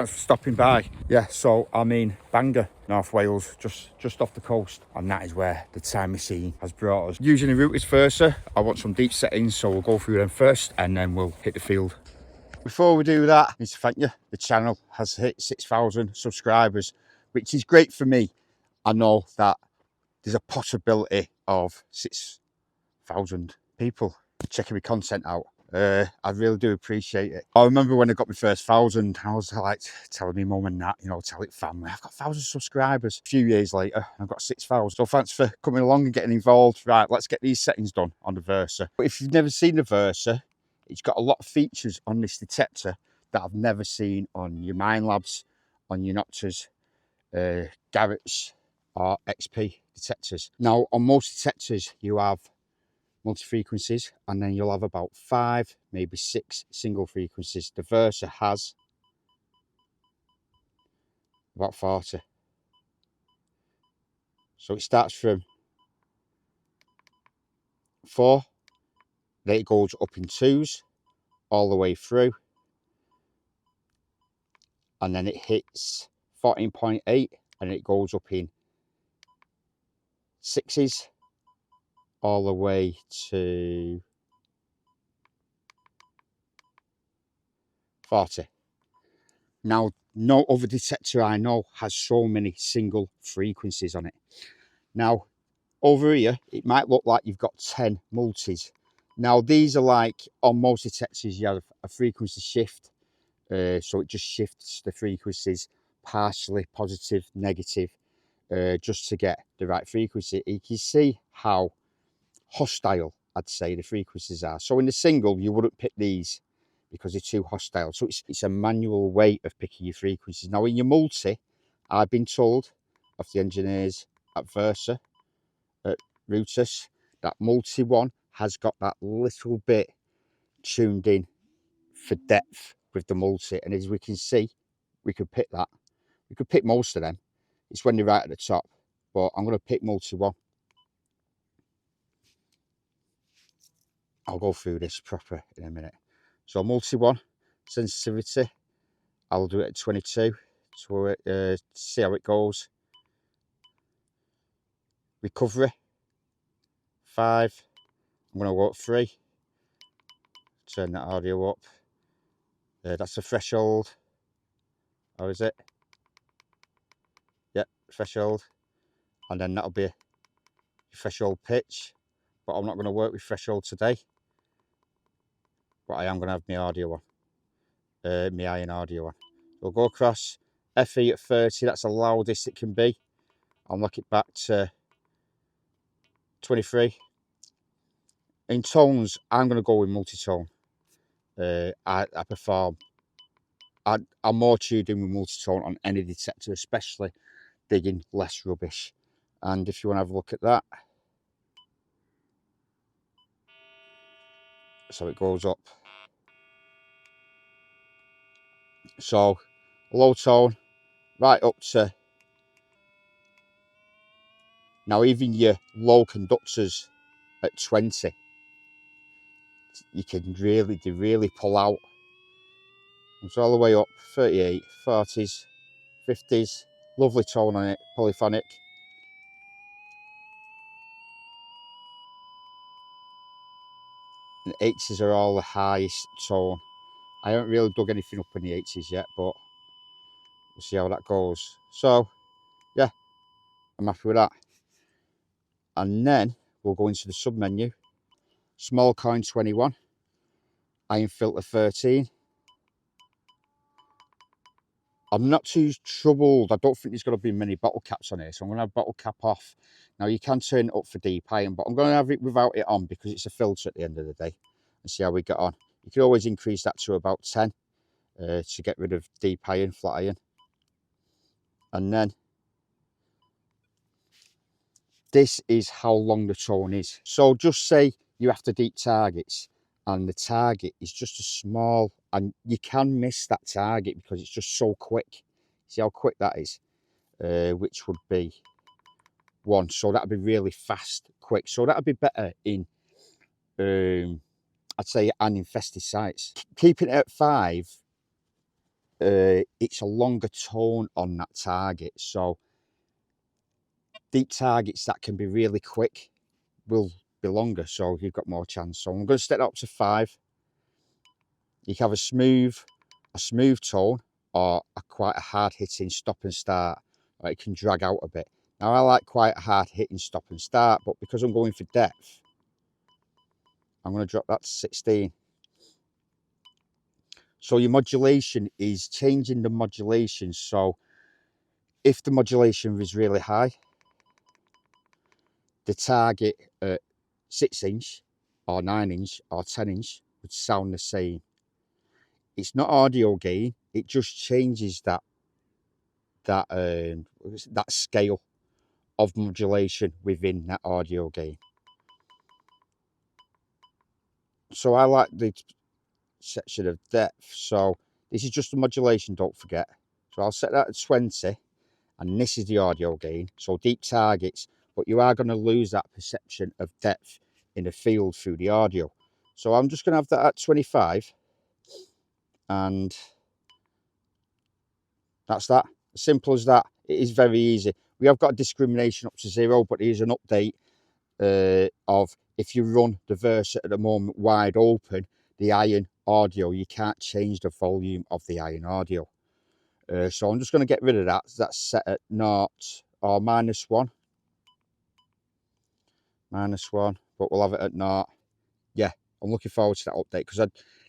Thanks for stopping by. Yeah, so I'm in Bangor, North Wales, just off the coast, and that is where the time machine has brought us. Using the Rutus Versa, I want some deep settings, so we'll go through them first and then we'll hit the field. Before we do that, I need to thank you. The channel has hit 6,000 subscribers, which is great for me. I know that there's a possibility of 6,000 people checking my content out. I really do appreciate it. I remember when I got my first 1,000, I was like telling my mum and that, you know, tell it family, I've got 1,000 subscribers. A few years later, I've got 6,000. So thanks for coming along and getting involved. Right, let's get these settings done on the Versa. But if you've never seen the Versa, it's got a lot of features on this detector that I've never seen on your Mind Labs, on your Noktas, Garrett's or XP detectors. Now, on most detectors, you have multi-frequencies, and then you'll have about 5, maybe 6 single frequencies. The Versa has about 40. So it starts from 4, then it goes up in 2s all the way through, and then it hits 14.8 and it goes up in 6s all the way to 40. Now, no other detector I know has so many single frequencies on it. Now, over here, it might look like you've got 10 multis. Now, these are like, on most detectors, you have a frequency shift. So it just shifts the frequencies partially, positive, negative, just to get the right frequency. You can see how hostile, I'd say, the frequencies are. So in the single, you wouldn't pick these because they're too hostile. So it's a manual way of picking your frequencies. Now, in your multi, I've been told of the engineers at Versa, at Rutus, that multi one has got that little bit tuned in for depth with the multi, and as we can see, we could pick that. We could pick most of them. It's when they're right at the top, but I'm going to pick multi one. I'll go through this proper in a minute. So multi one sensitivity, I'll do it at 22 to see how it goes. Recovery 5. I'm going to go up 3. Turn that audio up. That's the threshold. How is it? Yep, threshold. And then that'll be your threshold pitch. But I'm not going to work with threshold today. But I am going to have my audio on. My iron audio on. We'll go across FE at 30. That's the loudest it can be. I'll knock it back to 23. In tones, I'm going to go with multi-tone. I perform. I'm more tuned in with multi-tone on any detector, especially digging less rubbish. And if you want to have a look at that, so it goes up. So low tone, right up to, now even your low conductors at 20, you can they really pull out. It's all the way up, 38, 40s, 50s, lovely tone on it, polyphonic. And 80s are all the highest tone. I haven't really dug anything up in the 80s yet, but we'll see how that goes. So, yeah, I'm happy with that. And then we'll go into the sub menu. Small coin 21, iron filter 13. I'm not too troubled. I don't think there's going to be many bottle caps on here, so I'm going to have bottle cap off. Now, you can turn it up for deep iron, but I'm going to have it without it on because it's a filter at the end of the day, and see how we get on. You can always increase that to about 10 to get rid of deep iron, flat iron. And then this is how long the tone is. So just say you have to deep targets and the target is just a small, and you can miss that target because it's just so quick. See how quick that is? Which would be 1. So that'd be really fast, quick. So that'd be better in, I'd say, uninfested sites. Keeping it at 5 it's a longer tone on that target. So deep targets that can be really quick will be longer, so you've got more chance. So I'm going to step that up to 5. You can have a smooth tone, or quite a hard hitting stop and start, or it can drag out a bit. Now I like quite a hard hitting stop and start, but because I'm going for depth, I'm going to drop that to 16. So your modulation is changing the modulation. So if the modulation is really high, the target at 6" or 9" or 10" would sound the same. It's not audio gain, it just changes that scale of modulation within that audio gain. So I like the section of depth. So this is just the modulation, don't forget. So I'll set that at 20, and this is the audio gain. So deep targets, but you are going to lose that perception of depth in the field through the audio. So I'm just going to have that at 25, and that's that. As simple as that. It is very easy. We have got a discrimination up to 0, but here's an update of if you run the Versa at the moment wide open, the iron audio, you can't change the volume of the iron audio. So I'm just going to get rid of that. That's set at 0 or -1. -1, but we'll have it at 0. Yeah, I'm looking forward to that update, because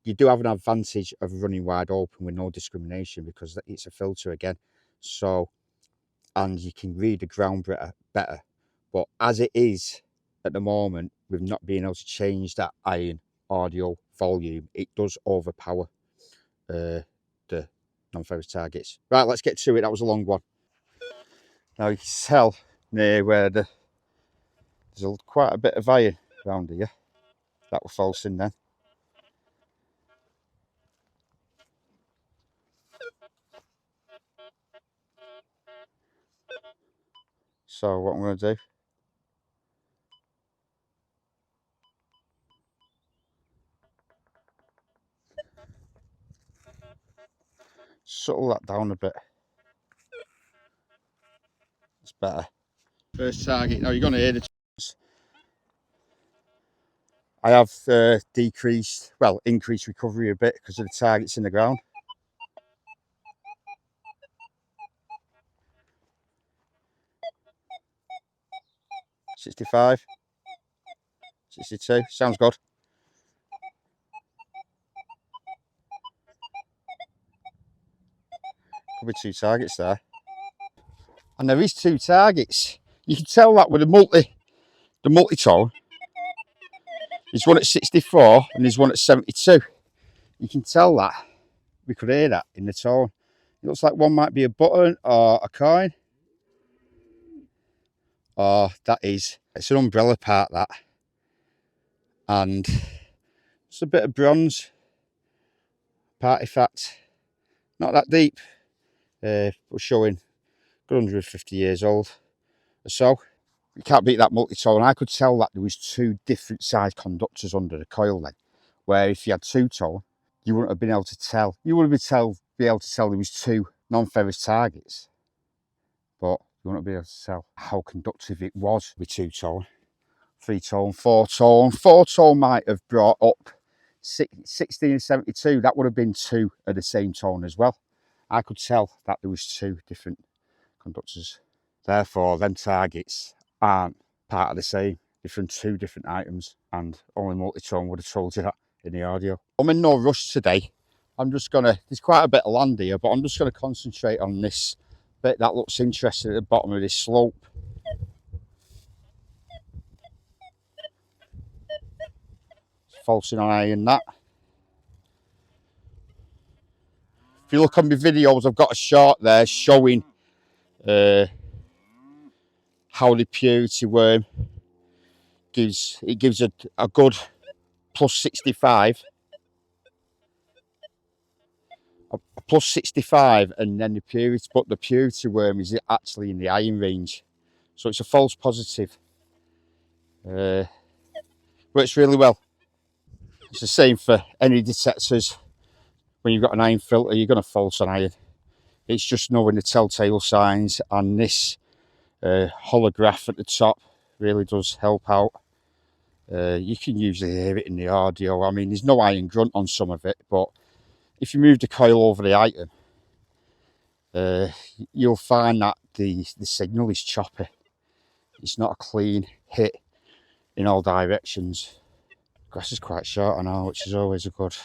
you do have an advantage of running wide open with no discrimination, because it's a filter again. So, and you can read the ground better. But as it is at the moment, with not being able to change that iron audio volume, it does overpower the non-ferrous targets. Right, let's get to it. That was a long one. Now you can tell near where there's quite a bit of iron around here. That will false in then. So what I'm going to do, settle that down a bit. It's better. First target. Now you're going to hear the tones. I have increased recovery a bit because of the targets in the ground. 65, 62, sounds good. Could be 2 targets there. And there is 2 targets. You can tell that with the multi-tone. There's one at 64 and there's one at 72. You can tell that. We could hear that in the tone. It looks like one might be a button or a coin. Or it's an umbrella part, that. And it's a bit of bronze. Artifact. Not that deep. We're showing good 150 years old or so. You can't beat that multi-tone. I could tell that there was 2 different size conductors under the coil then. Where if you had 2-tone, you wouldn't have been able to tell. You would have be able to tell there was 2 non-ferrous targets. But you wouldn't be able to tell how conductive it was with 2-tone. 3-tone, 4-tone. 4-tone might have brought up 16 and 72. That would have been 2 of the same tone as well. I could tell that there was 2 different conductors. Therefore, them targets aren't part of the same. They're from 2 different items, and only multi-tone would have told you that in the audio. I'm in no rush today. There's quite a bit of land here, but I'm just gonna concentrate on this bit that looks interesting at the bottom of this slope. Falsing on iron that. If you look on my videos, I've got a short there showing how the purity worm gives a good plus 65. A plus 65, and then the purity worm is actually in the iron range. So it's a false positive. Works really well. It's the same for any detectors when you've got an iron filter, you're going to false an iron. It's just knowing the telltale signs, and this holograph at the top really does help out. You can usually hear it in the audio. I mean, there's no iron grunt on some of it, but if you move the coil over the item, you'll find that the signal is choppy. It's not a clean hit in all directions. Grass is quite short now, which is always a good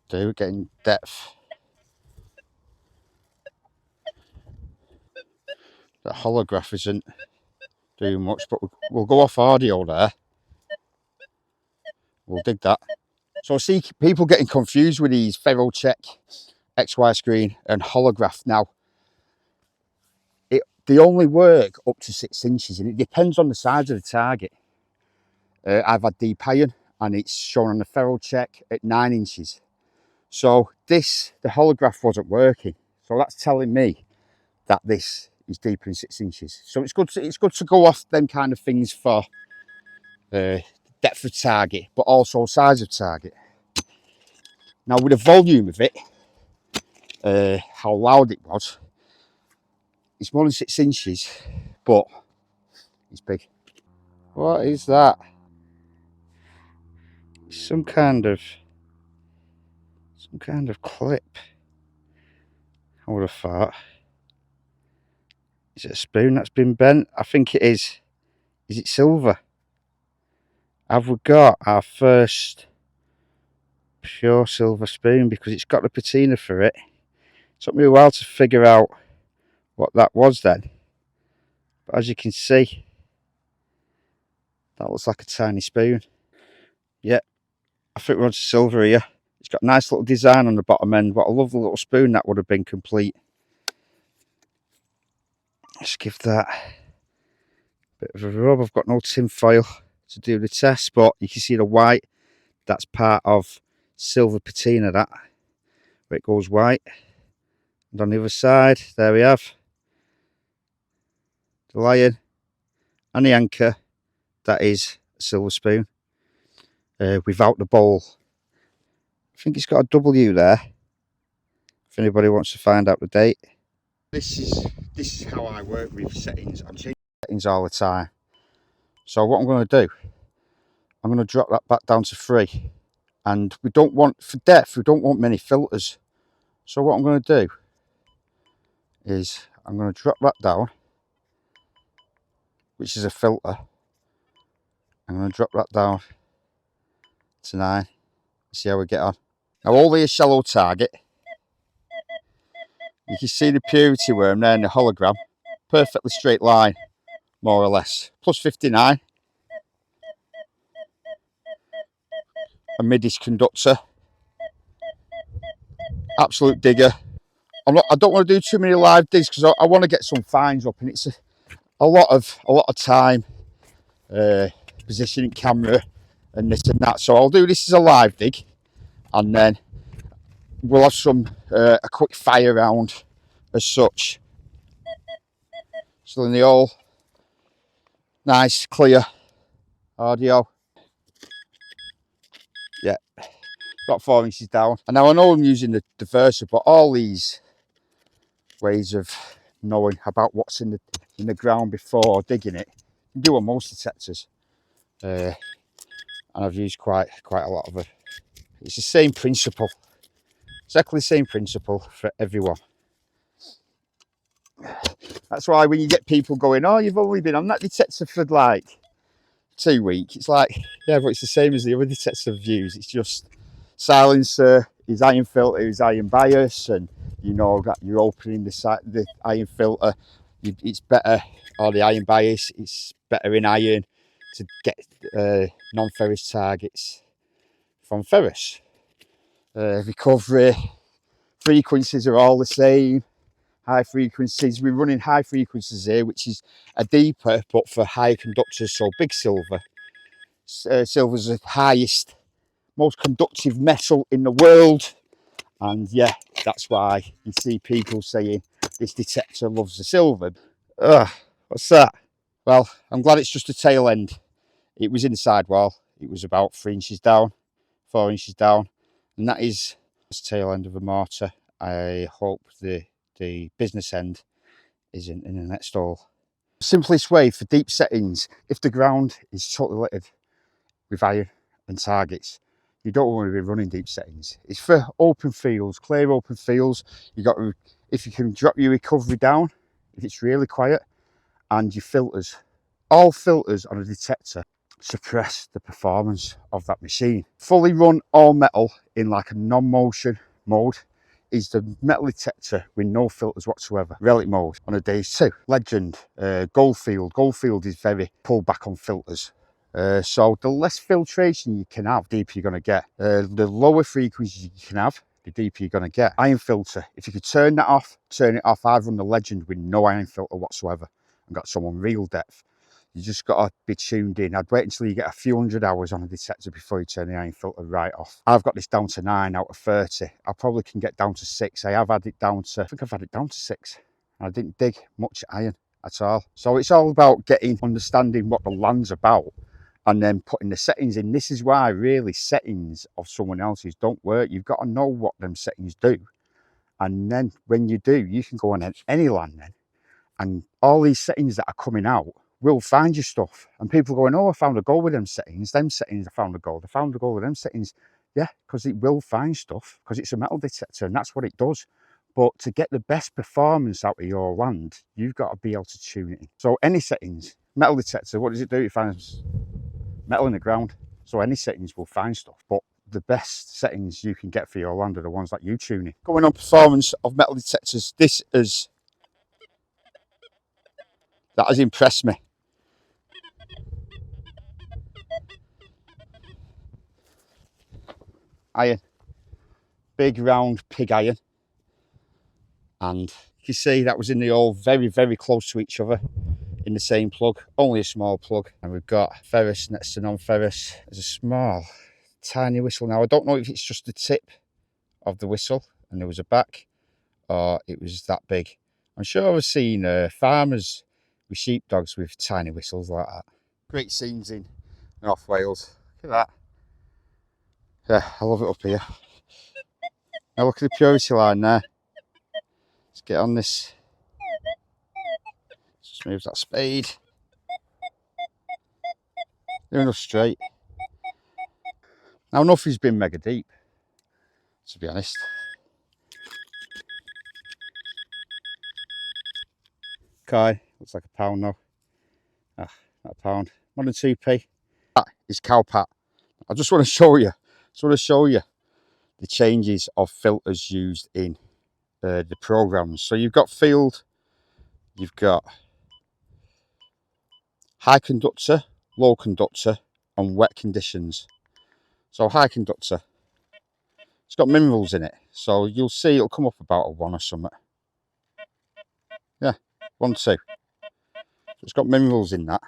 do, getting depth. The holograph isn't doing much, but we'll go off audio there. We'll dig that. So I see people getting confused with these ferro check, XY screen and holograph. Now, they only work up to 6 inches, and it depends on the size of the target. I've had deep iron, and it's shown on the ferro check at 9 inches. So the holograph wasn't working. So that's telling me that this is deeper than 6 inches. So it's good to go off them kind of things for depth of target, but also size of target. Now with the volume of it, how loud it was, it's more than 6 inches, but it's big. What is that? Some kind of clip. I would have thought. Is it a spoon that's been bent? I think it is. Is it silver? Have we got our first pure silver spoon? Because it's got the patina for it. It took me a while to figure out what that was then. But as you can see, that looks like a tiny spoon. Yeah, I think we're on to silver here. It's got a nice little design on the bottom end. What a lovely little spoon that would have been complete. Let's give that a bit of a rub. I've got no tin foil to do the test, but you can see the white. That's part of silver patina, that, where it goes white. And on the other side, there we have the lion and the anchor. That is a silver spoon without the bowl. I think it's got a W there, if anybody wants to find out the date. This is how I work with settings. I'm changing settings all the time. So what I'm going to do, I'm going to drop that back down to 3. And we don't want, for depth, we don't want many filters. So what I'm going to do is I'm going to drop that down, which is a filter. I'm going to drop that down to 9. See how we get on. Now only a shallow target. You can see the purity worm there in the hologram. Perfectly straight line, more or less. Plus 59. A mid-ish conductor. Absolute digger. I don't want to do too many live digs because I want to get some fines up, and it's a lot of time positioning camera and this and that. So I'll do this as a live dig, and then we'll have some a quick fire round as such. So in the all nice clear audio. Yeah, got 4 inches down. And now I know I'm using the Versa, but all these ways of knowing about what's in the ground before digging it, you do on most detectors. And I've used quite a lot of it. It's the same principle, exactly the same principle for everyone. That's why when you get people going, oh, you've only been on that detector for like 2 weeks, it's like, yeah, but it's the same as the other detector I've used. It's just silencer, his iron filter, his iron bias, and you know that you're opening the iron filter, it's better, or the iron bias, it's better in iron to get non-ferrous targets from ferrous. Recovery frequencies are all the same. High frequencies, we're running high frequencies here, which is a deeper but for higher conductors. So big silver. Silver's the highest, most conductive metal in the world, and yeah, that's why you see people saying this detector loves the silver. What's that? Well, I'm glad it's just a tail end. It was in the sidewall. It was about 3 inches down, 4 inches down, and that is This tail end of a mortar. I hope the business end isn't in the next hole. Simplest way for deep settings, if the ground is totally littered with iron and targets, you don't want to be running deep settings. It's for open fields, clear open fields. You got to, if you can drop your recovery down, if it's really quiet, and your filters. All filters on a detector suppress the performance of that machine. Fully run all metal in like a non-motion mode is the metal detector with no filters whatsoever. Relic mode on a Deus 2. Legend, Goldfield. Goldfield is very pulled back on filters. So the less filtration you can have, the deeper you're going to get. The lower frequencies you can have, the deeper you're going to get. Iron filter, if you could turn that off, turn it off. I've run the Legend with no iron filter whatsoever and got some unreal depth. You just got to be tuned in. I'd wait until you get a few hundred hours on a detector before you turn the iron filter right off. I've got this down to 9 out of 30. I probably can get down to 6. I have had it down to, I think I've had it down to 6. I didn't dig much iron at all. So it's all about understanding what the land's about and then putting the settings in. This is why really settings of someone else's don't work. You've got to know what them settings do. And then when you do, you can go on any land then. And all these settings that are coming out will find you stuff. And people going, oh, I found a gold with them settings, I found a gold. I found a gold with them settings. Yeah, because it will find stuff, because it's a metal detector and that's what it does. But to get the best performance out of your land, you've got to be able to tune it in. So any settings, metal detector, what does it do? It finds metal in the ground. So any settings will find stuff. But the best settings you can get for your land are the ones that you tune in. Going on performance of metal detectors, that has impressed me. Iron, big round pig iron, and you can see that was in the hole very, very close to each other in the same plug, only a small plug. And we've got ferrous next to non-ferrous. There's a small tiny whistle. Now I don't know if it's just the tip of the whistle and there was a back, or it was that big. I'm sure I've seen farmers with sheepdogs with tiny whistles like that. Great scenes in North Wales. Look at that. Yeah, I love it up here. Now look at the purity line there. Let's get on this. Just move that spade. They're enough straight. Now nothing's been mega deep, to be honest. Okay, looks like a pound now. Ah, not a pound. 1 and 2p. That is cow pat. I just want to show you. The changes of filters used in the programs. So you've got field, you've got high conductor, low conductor, and wet conditions. So high conductor, it's got minerals in it. So you'll see it'll come up about a 1 or something. Yeah, 1, 2. So it's got minerals in that.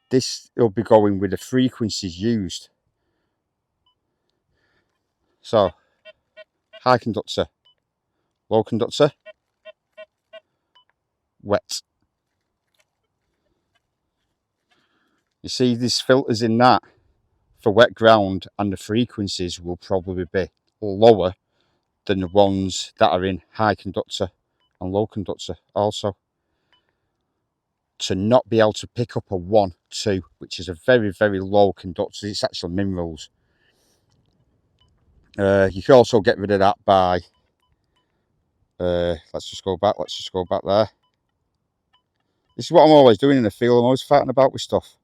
This will be going with the frequencies used. So high conductor, low conductor, wet. You see these filters in that for wet ground, and the frequencies will probably be lower than the ones that are in high conductor and low conductor also. To not be able to pick up a 1, 2, which is a very, very low conductor, it's actually minerals. You can also get rid of that by, let's just go back there. This is what I'm always doing in the field, I'm always fighting about with stuff.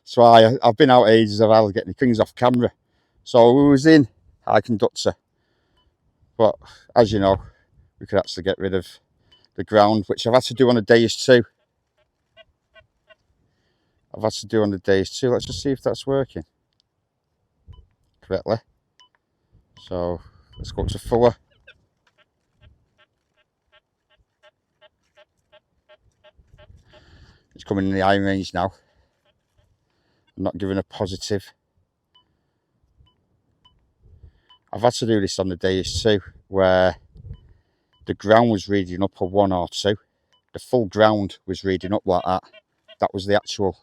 So I've been out ages, I've had to get the things off camera. So we was in high conductor, but as you know, we could actually get rid of the ground, which I've had to do on a Deus 2. Let's just see if that's working correctly. So let's go to fuller. It's coming in the iron range now. I'm not giving a positive. I've had to do this on the Deus 2, where the ground was reading up a 1 or 2. The full ground was reading up like that. That was the actual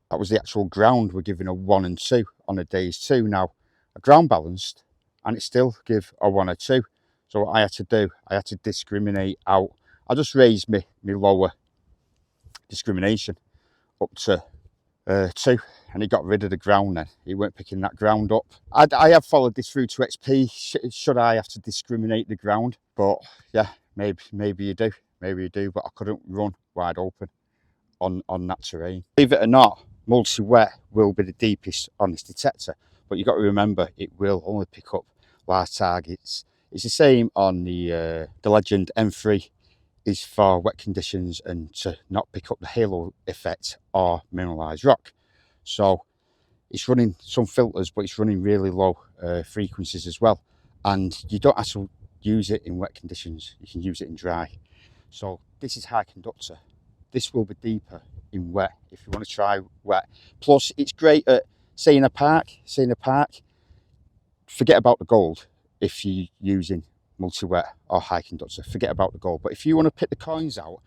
That was the actual ground. We're giving a 1 and 2 on a day's 2. Now, a ground balanced, and it still give a 1 or 2. So what I had to do, I had to discriminate out. I just raised my lower discrimination up to 2, and he got rid of the ground then. He weren't picking that ground up. I have followed this through to XP. Should I have to discriminate the ground? But yeah, maybe you do. Maybe you do, but I couldn't run wide open on that terrain. Believe it or not, multi-wet will be the deepest on this detector, but you've got to remember it will only pick up large targets. It's the same on the Legend M3 is for wet conditions and to not pick up the halo effect or mineralized rock. So it's running some filters, but it's running really low frequencies as well. And you don't have to use it in wet conditions. You can use it in dry. So this is high conductor. This will be deeper in wet if you want to try wet. Plus, it's great at, say in a park, forget about the gold if you're using multi-wet or high conductor. Forget about the gold. But if you want to pick the coins out,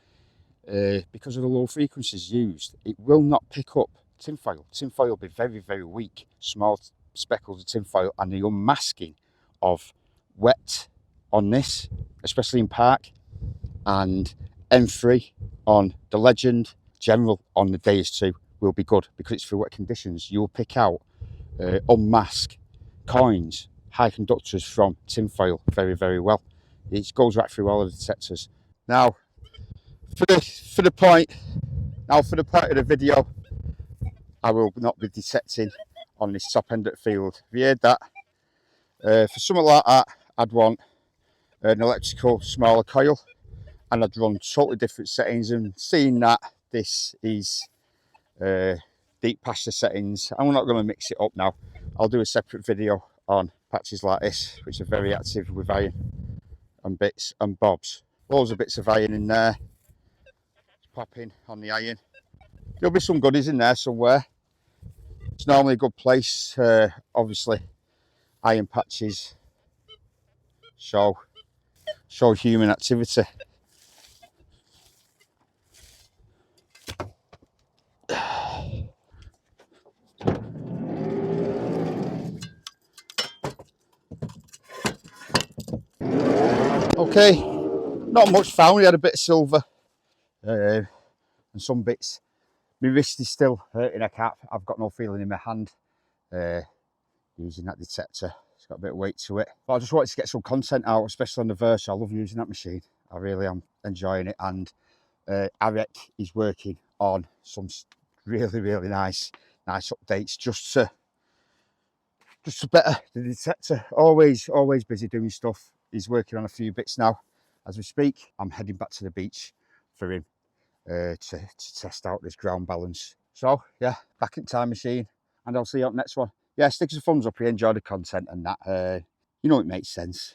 because of the low frequencies used, it will not pick up tinfoil. Tinfoil will be very, very weak. Small speckles of tinfoil, and the unmasking of wet on this, especially in park, and M3 on the Legend, general on the Deus 2 will be good because it's for wet conditions. You'll pick out unmask coins, high conductors from tinfoil very, very well. It goes right through all of the detectors. Now, for the point of the video, I will not be detecting on this top end of the field. Have you heard that? For something like that, I'd want an electrical smaller coil, and I'd run totally different settings. And seeing that this is deep pasture settings, I'm not going to mix it up now. I'll do a separate video on patches like this, which are very active with iron and bits and bobs. Loads of bits of iron in there. Popping on the iron. There'll be some goodies in there somewhere. It's normally a good place. Obviously, iron patches show human activity. Okay, not much found. We had a bit of silver and some bits. My wrist is still hurting. I've got no feeling in my hand using that detector. It's got a bit of weight to it. But I just wanted to get some content out, especially on the Versa. I love using that machine. I really am enjoying it. And Arek is working on some really, really nice updates just to better the detector. Always busy doing stuff. He's working on a few bits now as we speak. I'm heading back to the beach for him to test out this ground balance. So yeah, back in time machine, and I'll see you on the next one. Yeah, stick us a thumbs up if you enjoy the content and that. You know, it makes sense.